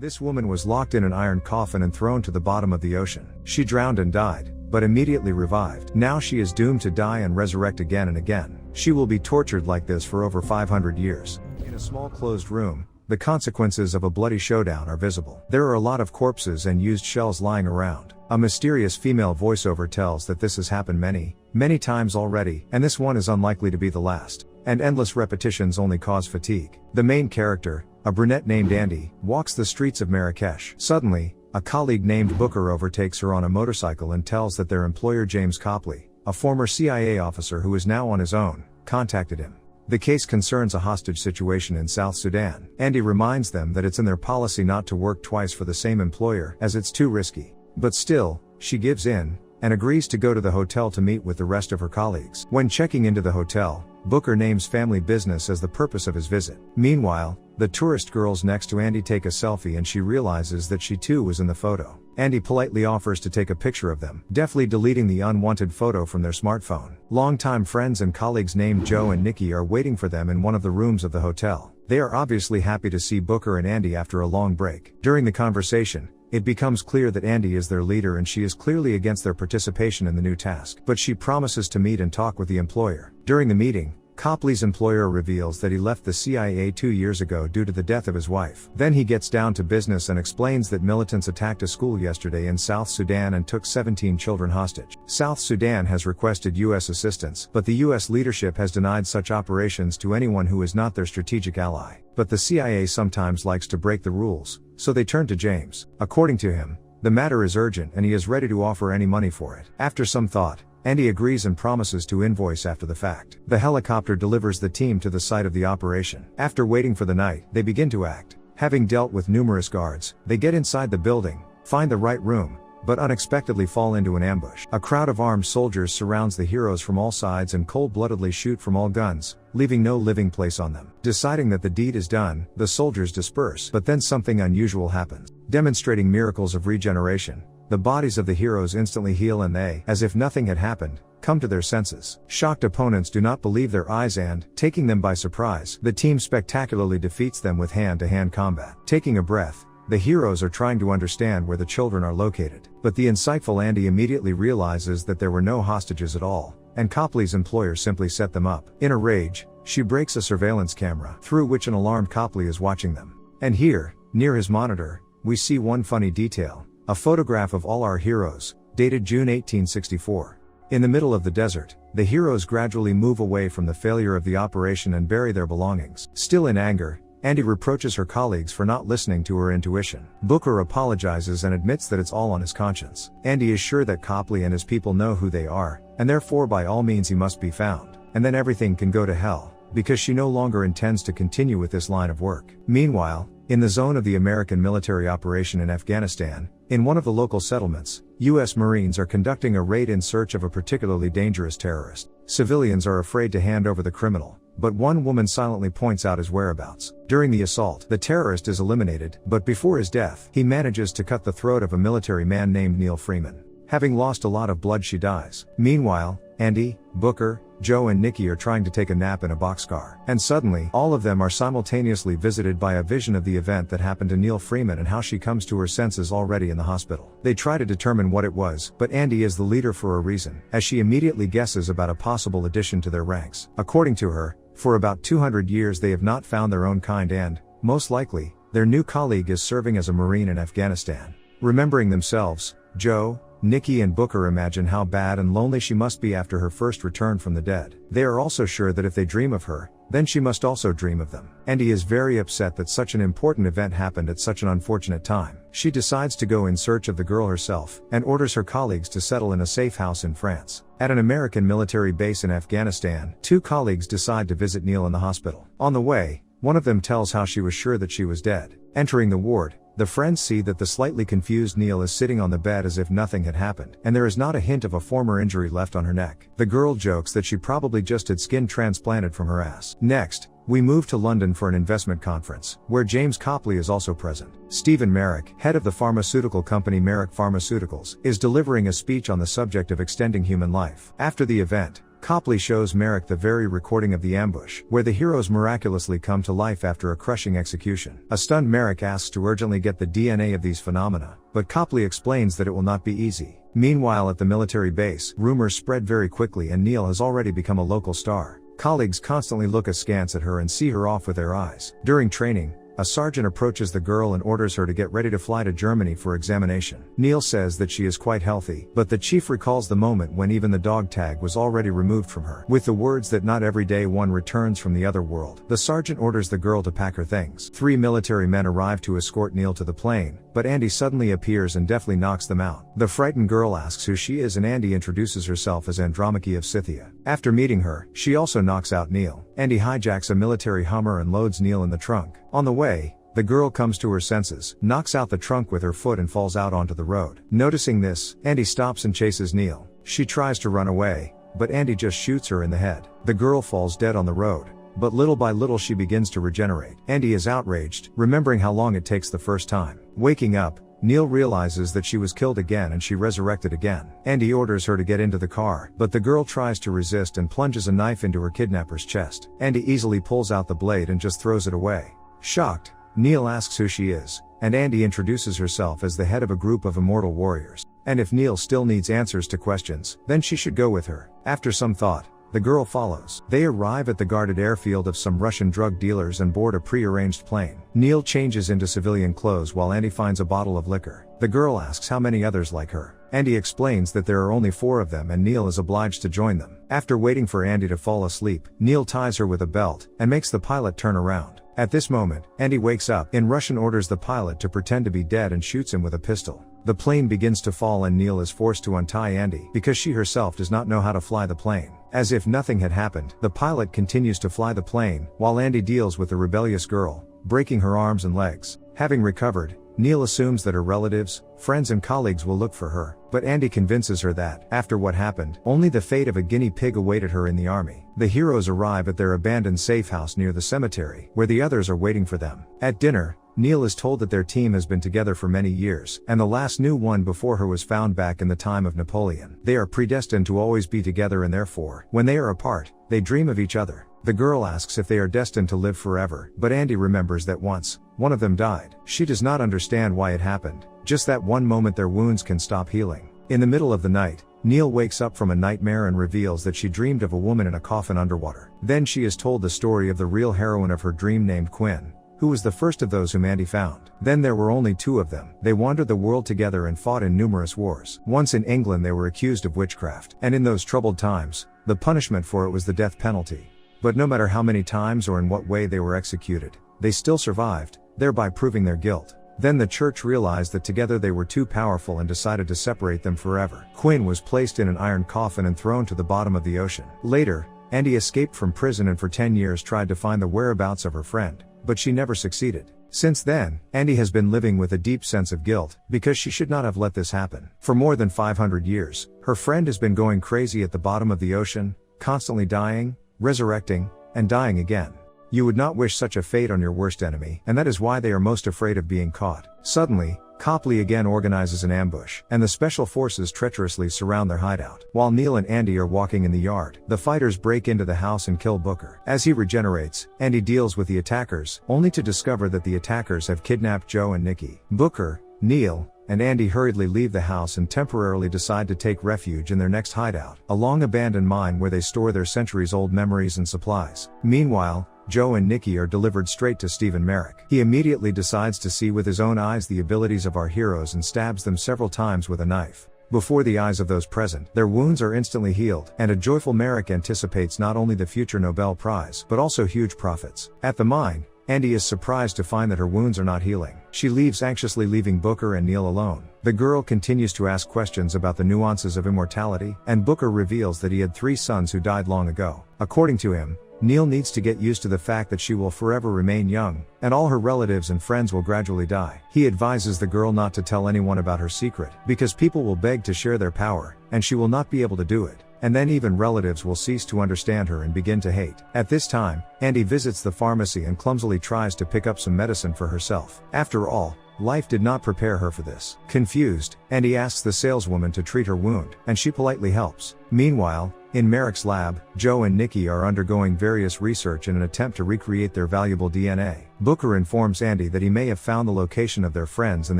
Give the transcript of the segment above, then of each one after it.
This woman was locked in an iron coffin and thrown to the bottom of the ocean. She drowned and died, but immediately revived. Now she is doomed to die and resurrect again and again. She will be tortured like this for over 500 years. In a small closed room, the consequences of a bloody showdown are visible. There are a lot of corpses and used shells lying around. A mysterious female voiceover tells that this has happened many times already, and this one is unlikely to be the last. And endless repetitions only cause fatigue. The main character, a brunette named Andy, walks the streets of Marrakesh. Suddenly, a colleague named Booker overtakes her on a motorcycle and tells that their employer James Copley, a former CIA officer who is now on his own, contacted him. The case concerns a hostage situation in South Sudan. Andy reminds them that it's in their policy not to work twice for the same employer, as it's too risky. But still, she gives in, and agrees to go to the hotel to meet with the rest of her colleagues. When checking into the hotel, Booker names family business as the purpose of his visit. Meanwhile, the tourist girls next to Andy take a selfie and she realizes that she too was in the photo. Andy politely offers to take a picture of them, deftly deleting the unwanted photo from their smartphone. Longtime friends and colleagues named Joe and Nikki are waiting for them in one of the rooms of the hotel. They are obviously happy to see Booker and Andy after a long break. During the conversation, it becomes clear that Andy is their leader and she is clearly against their participation in the new task. But she promises to meet and talk with the employer. During the meeting, Copley's employer reveals that he left the CIA 2 years ago due to the death of his wife. Then he gets down to business and explains that militants attacked a school yesterday in South Sudan and took 17 children hostage. South Sudan has requested U.S. assistance, but the U.S. leadership has denied such operations to anyone who is not their strategic ally. But the CIA sometimes likes to break the rules, so they turn to James. According to him, the matter is urgent and he is ready to offer any money for it. After some thought, Andy agrees and promises to invoice after the fact. The helicopter delivers the team to the site of the operation. After waiting for the night, they begin to act. Having dealt with numerous guards, they get inside the building, find the right room, but unexpectedly fall into an ambush. A crowd of armed soldiers surrounds the heroes from all sides and cold-bloodedly shoot from all guns, leaving no living place on them. Deciding that the deed is done, the soldiers disperse. But then something unusual happens. Demonstrating miracles of regeneration, the bodies of the heroes instantly heal and they, as if nothing had happened, come to their senses. Shocked opponents do not believe their eyes and, taking them by surprise, the team spectacularly defeats them with hand-to-hand combat. Taking a breath, the heroes are trying to understand where the children are located. But the insightful Andy immediately realizes that there were no hostages at all, and Copley's employer simply set them up. In a rage, she breaks a surveillance camera, through which an alarmed Copley is watching them. And here, near his monitor, we see one funny detail. A photograph of all our heroes, dated June 1864. In the middle of the desert, the heroes gradually move away from the failure of the operation and bury their belongings. Still in anger, Andy reproaches her colleagues for not listening to her intuition. Booker apologizes and admits that it's all on his conscience. Andy is sure that Copley and his people know who they are, and therefore by all means he must be found. And then everything can go to hell, because she no longer intends to continue with this line of work. Meanwhile, in the zone of the American military operation in Afghanistan, in one of the local settlements, U.S. Marines are conducting a raid in search of a particularly dangerous terrorist. Civilians are afraid to hand over the criminal, but one woman silently points out his whereabouts. During the assault, the terrorist is eliminated, but before his death, he manages to cut the throat of a military man named Neil Freeman. Having lost a lot of blood, she dies. Meanwhile, Andy, Booker, Joe and Nikki are trying to take a nap in a boxcar. And suddenly, all of them are simultaneously visited by a vision of the event that happened to Neil Freeman and how she comes to her senses already in the hospital. They try to determine what it was, but Andy is the leader for a reason, as she immediately guesses about a possible addition to their ranks. According to her, for about 200 years they have not found their own kind and, most likely, their new colleague is serving as a Marine in Afghanistan. Remembering themselves, Joe, Nikki and Booker imagine how bad and lonely she must be after her first return from the dead. They are also sure that if they dream of her, then she must also dream of them. Andy is very upset that such an important event happened at such an unfortunate time. She decides to go in search of the girl herself, and orders her colleagues to settle in a safe house in France. At an American military base in Afghanistan, 2 colleagues decide to visit Neil in the hospital. On the way, one of them tells how she was sure that she was dead. Entering the ward, the friends see that the slightly confused Neil is sitting on the bed as if nothing had happened, and there is not a hint of a former injury left on her neck. The girl jokes that she probably just had skin transplanted from her ass. Next, we move to London for an investment conference, where James Copley is also present. Stephen Merrick, head of the pharmaceutical company Merrick Pharmaceuticals, is delivering a speech on the subject of extending human life. After the event, Copley shows Merrick the very recording of the ambush, where the heroes miraculously come to life after a crushing execution. A stunned Merrick asks to urgently get the DNA of these phenomena, but Copley explains that it will not be easy. Meanwhile at the military base, rumors spread very quickly and Neil has already become a local star. Colleagues constantly look askance at her and see her off with their eyes. During training, a sergeant approaches the girl and orders her to get ready to fly to Germany for examination. Neil says that she is quite healthy, but the chief recalls the moment when even the dog tag was already removed from her. With the words that not every day one returns from the other world, the sergeant orders the girl to pack her things. 3 military men arrive to escort Neil to the plane, but Andy suddenly appears and deftly knocks them out. The frightened girl asks who she is and Andy introduces herself as Andromache of Scythia. After meeting her, she also knocks out Neil. Andy hijacks a military Hummer and loads Neil in the trunk. On the way, the girl comes to her senses, knocks out the trunk with her foot and falls out onto the road. Noticing this, Andy stops and chases Neil. She tries to run away, but Andy just shoots her in the head. The girl falls dead on the road, but little by little she begins to regenerate. Andy is outraged, remembering how long it takes the first time. Waking up, Neil realizes that she was killed again and she resurrected again. Andy orders her to get into the car, but the girl tries to resist and plunges a knife into her kidnapper's chest. Andy easily pulls out the blade and just throws it away. Shocked, Neil asks who she is, and Andy introduces herself as the head of a group of immortal warriors. And if Neil still needs answers to questions, then she should go with her. After some thought, the girl follows. They arrive at the guarded airfield of some Russian drug dealers and board a pre-arranged plane. Neil changes into civilian clothes while Andy finds a bottle of liquor. The girl asks how many others like her. Andy explains that there are only 4 of them and Neil is obliged to join them. After waiting for Andy to fall asleep, Neil ties her with a belt and makes the pilot turn around. At this moment, Andy wakes up, in Russian orders the pilot to pretend to be dead and shoots him with a pistol. The plane begins to fall and Neil is forced to untie Andy because she herself does not know how to fly the plane. As if nothing had happened, the pilot continues to fly the plane, while Andy deals with the rebellious girl, breaking her arms and legs. Having recovered, Neil assumes that her relatives, friends and colleagues will look for her, but Andy convinces her that, after what happened, only the fate of a guinea pig awaited her in the army. The heroes arrive at their abandoned safe house near the cemetery, where the others are waiting for them. At dinner, Neil is told that their team has been together for many years, and the last new one before her was found back in the time of Napoleon. They are predestined to always be together and therefore, when they are apart, they dream of each other. The girl asks if they are destined to live forever, but Andy remembers that once, one of them died. She does not understand why it happened, just that one moment their wounds can stop healing. In the middle of the night, Neil wakes up from a nightmare and reveals that she dreamed of a woman in a coffin underwater. Then she is told the story of the real heroine of her dream named Quinn, who was the first of those whom Andy found. Then there were only 2 of them. They wandered the world together and fought in numerous wars. Once in England they were accused of witchcraft, and in those troubled times, the punishment for it was the death penalty. But no matter how many times or in what way they were executed, they still survived, thereby proving their guilt. Then the church realized that together they were too powerful and decided to separate them forever. Quinn was placed in an iron coffin and thrown to the bottom of the ocean. Later, Andy escaped from prison and for 10 years tried to find the whereabouts of her friend, but she never succeeded. Since then, Andy has been living with a deep sense of guilt, because she should not have let this happen. For more than 500 years, her friend has been going crazy at the bottom of the ocean, constantly dying, resurrecting, and dying again. You would not wish such a fate on your worst enemy, and that is why they are most afraid of being caught. Suddenly, Copley again organizes an ambush, and the special forces treacherously surround their hideout. While Neil and Andy are walking in the yard, the fighters break into the house and kill Booker. As he regenerates, Andy deals with the attackers, only to discover that the attackers have kidnapped Joe and Nikki. Booker, Neil, and Andy hurriedly leave the house and temporarily decide to take refuge in their next hideout, a long-abandoned mine where they store their centuries-old memories and supplies. Meanwhile, Joe and Nikki are delivered straight to Stephen Merrick. He immediately decides to see with his own eyes the abilities of our heroes and stabs them several times with a knife. Before the eyes of those present, their wounds are instantly healed, and a joyful Merrick anticipates not only the future Nobel Prize, but also huge profits. At the mine, Andy is surprised to find that her wounds are not healing. She leaves anxiously, leaving Booker and Neil alone. The girl continues to ask questions about the nuances of immortality, and Booker reveals that he had 3 sons who died long ago. According to him, Neil needs to get used to the fact that she will forever remain young, and all her relatives and friends will gradually die. He advises the girl not to tell anyone about her secret, because people will beg to share their power, and she will not be able to do it. And then even relatives will cease to understand her and begin to hate. At this time, Andy visits the pharmacy and clumsily tries to pick up some medicine for herself. After all, Life did not prepare her for this. Confused, Andy asks the saleswoman to treat her wound, and she politely helps. Meanwhile, in Merrick's lab, Joe and Nikki are undergoing various research in an attempt to recreate their valuable DNA. Booker informs Andy that he may have found the location of their friends, and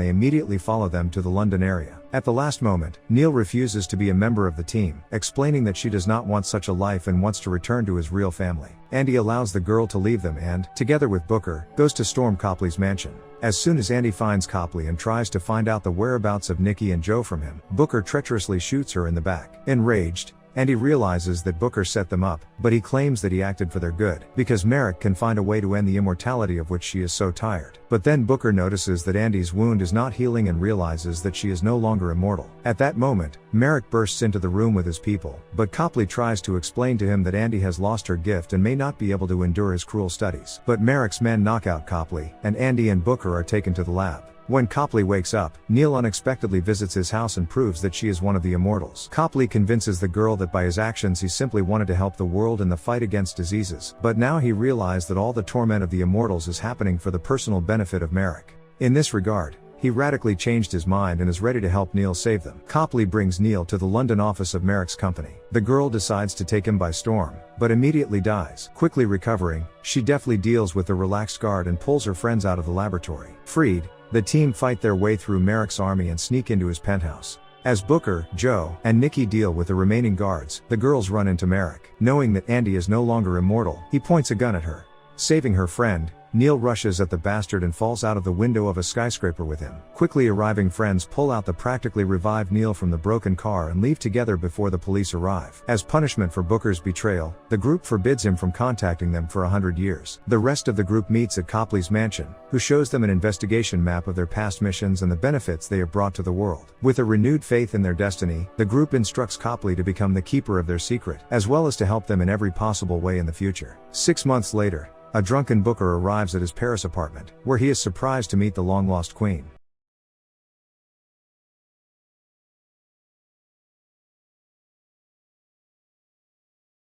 they immediately follow them to the London area. At the last moment, Neil refuses to be a member of the team, explaining that she does not want such a life and wants to return to his real family. Andy allows the girl to leave them and, together with Booker, goes to storm Copley's mansion. As soon as Andy finds Copley and tries to find out the whereabouts of Nikki and Joe from him, Booker treacherously shoots her in the back. Enraged, Andy realizes that Booker set them up, but he claims that he acted for their good, because Merrick can find a way to end the immortality of which she is so tired. But then Booker notices that Andy's wound is not healing and realizes that she is no longer immortal. At that moment, Merrick bursts into the room with his people, but Copley tries to explain to him that Andy has lost her gift and may not be able to endure his cruel studies. But Merrick's men knock out Copley, and Andy and Booker are taken to the lab. When Copley wakes up, Neil unexpectedly visits his house and proves that she is one of the immortals. Copley convinces the girl that by his actions he simply wanted to help the world in the fight against diseases, but now he realized that all the torment of the immortals is happening for the personal benefit of Merrick. In this regard, he radically changed his mind and is ready to help Neil save them. Copley brings Neil to the London office of Merrick's company. The girl decides to take him by storm, but immediately dies. Quickly recovering, she deftly deals with the relaxed guard and pulls her friends out of the laboratory. Freed, the team fight their way through Merrick's army and sneak into his penthouse. As Booker, Joe, and Nikki deal with the remaining guards, the girls run into Merrick. Knowing that Andy is no longer immortal, he points a gun at her. Saving her friend, Neil rushes at the bastard and falls out of the window of a skyscraper with him. Quickly arriving friends pull out the practically revived Neil from the broken car and leave together before the police arrive. As punishment for Booker's betrayal, the group forbids him from contacting them for 100 years. The rest of the group meets at Copley's mansion, who shows them an investigation map of their past missions and the benefits they have brought to the world. With a renewed faith in their destiny, the group instructs Copley to become the keeper of their secret, as well as to help them in every possible way in the future. 6 months later, a drunken Booker arrives at his Paris apartment, where he is surprised to meet the long-lost queen.